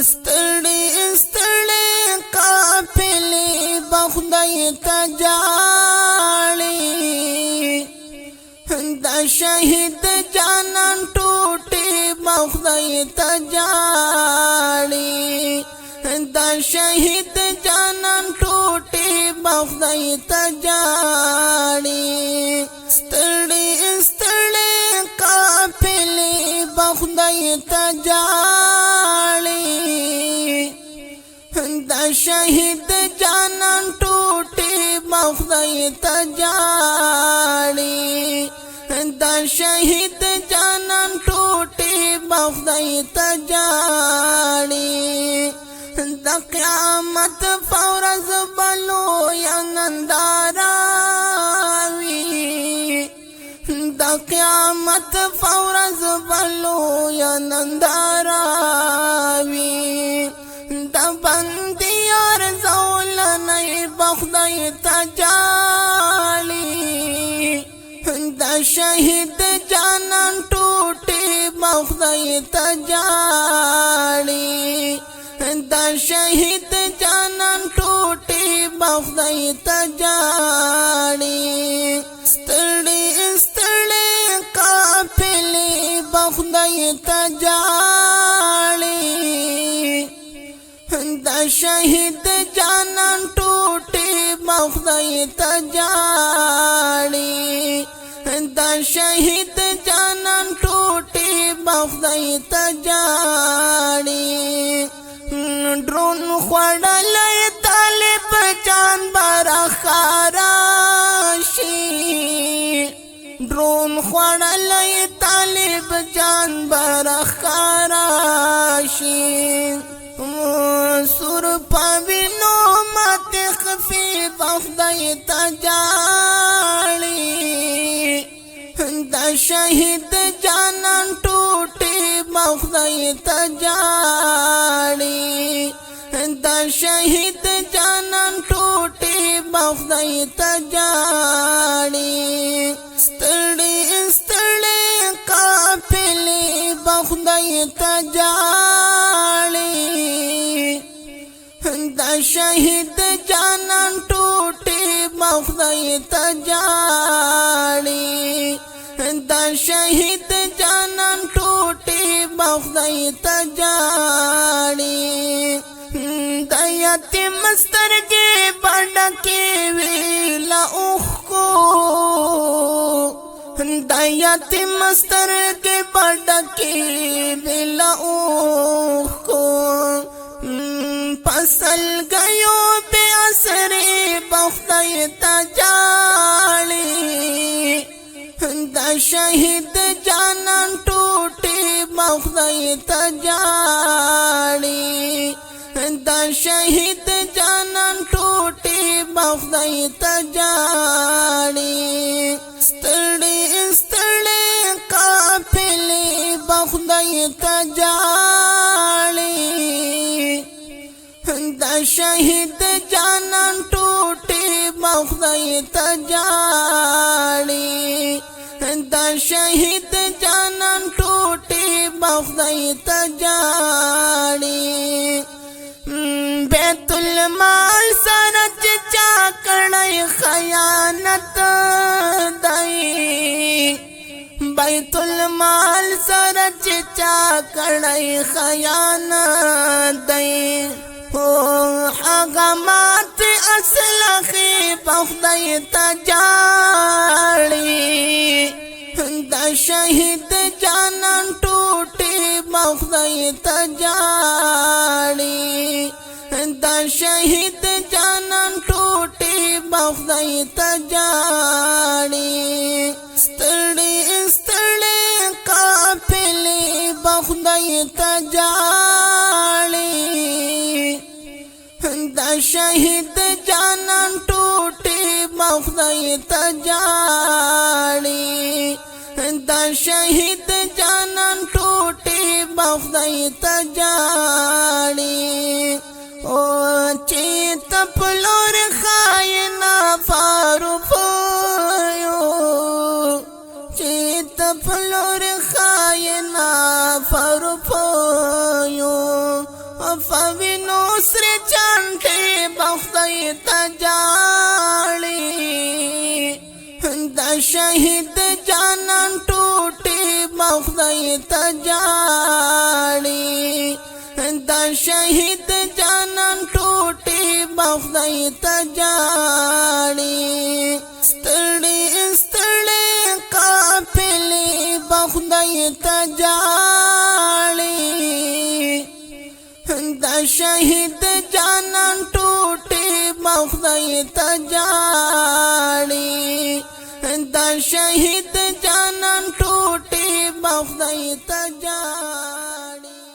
ستړي ستړي قافلې بخدای ته جاړي د شهید جانان ټوټې بخدای ته جاړي د شهید جانان ټوټې بخدای ته جاړي ستړي ستړي قافلې بخدای ته جاړي د شهید جانان ټوټې بخدای ته جاړي د شهید جانان ټوټې بخدای ته جاړي د قیامت فورز بلو یا نندارا وی د قیامت فورز بلو یا نندارا وی د بندیار زولنی بخدای ته جاړي د شهید جانان ټوټې بخدای ته جاړي د شهید جانان ټوټې بخدای ته جاړي ستړي ستړي قافلې بخدای ته جاړي د شهید جانان ټوټې بخدای ته جاړي د شهید جانان ټوټې بخدای ته جاړي ډرون خوړلې طالب جان برخاراشي ډرون خوړلې طالب جان برخاراشي سور پوینو مت خفي بخدای ته جاړي د شهید جانان ټوټې بخدای ته جاړي د شهید جانان ټوټې بخدای ته جاړي ستړي ستړي قافلې بخدای ته جاړي د شهید جانان ټوټې بخدای ته جاړي د شهید جانان ټوټې بخدای ته جاړي د یتیم سترګې بډکې ویلا اوښکو د یتیم سترګې بډکې ویلا اوښکو پسل گیو بے اثرې بخدای ته جاړي د شهید جانان ټوټې بخدای ته جاړي د شهید جانان ټوټې بخدای ته جاړي ستړي ستړي قافلې بخدای ته جاړي د شهید جانان ټوټې بخدای ته جاړي د شهید جانان ټوټې بخدای ته جاړي بیت المال سره چا کړی خیانت دی بیت المال سره چا کړی خیانت دی هغه مات اصلخي بخدای ته جاړي د شهید جانان ټوټې بخدای ته جاړي د شهید جانان ټوټې بخدای ته جاړي ستړي ستړي قافلې بخدای ته جاړي د شهید جانان ټوټې بخدای ته جاړي د شهید جانان ټوټې بخدای ته جاړي او چې تپلور خاینا فاروق یو چې تپلور خاینا فاروق یو فوینو سر چانټې بخدای ته جاړي د شهید جانان ټوټې بخدای ته جاړي د شهید جانان ټوټې بخدای ته جاړي ستړي ستړي قافلې بخدای ته جاړي د شهید جانان ټوټې بخدای ته جاړي د شهید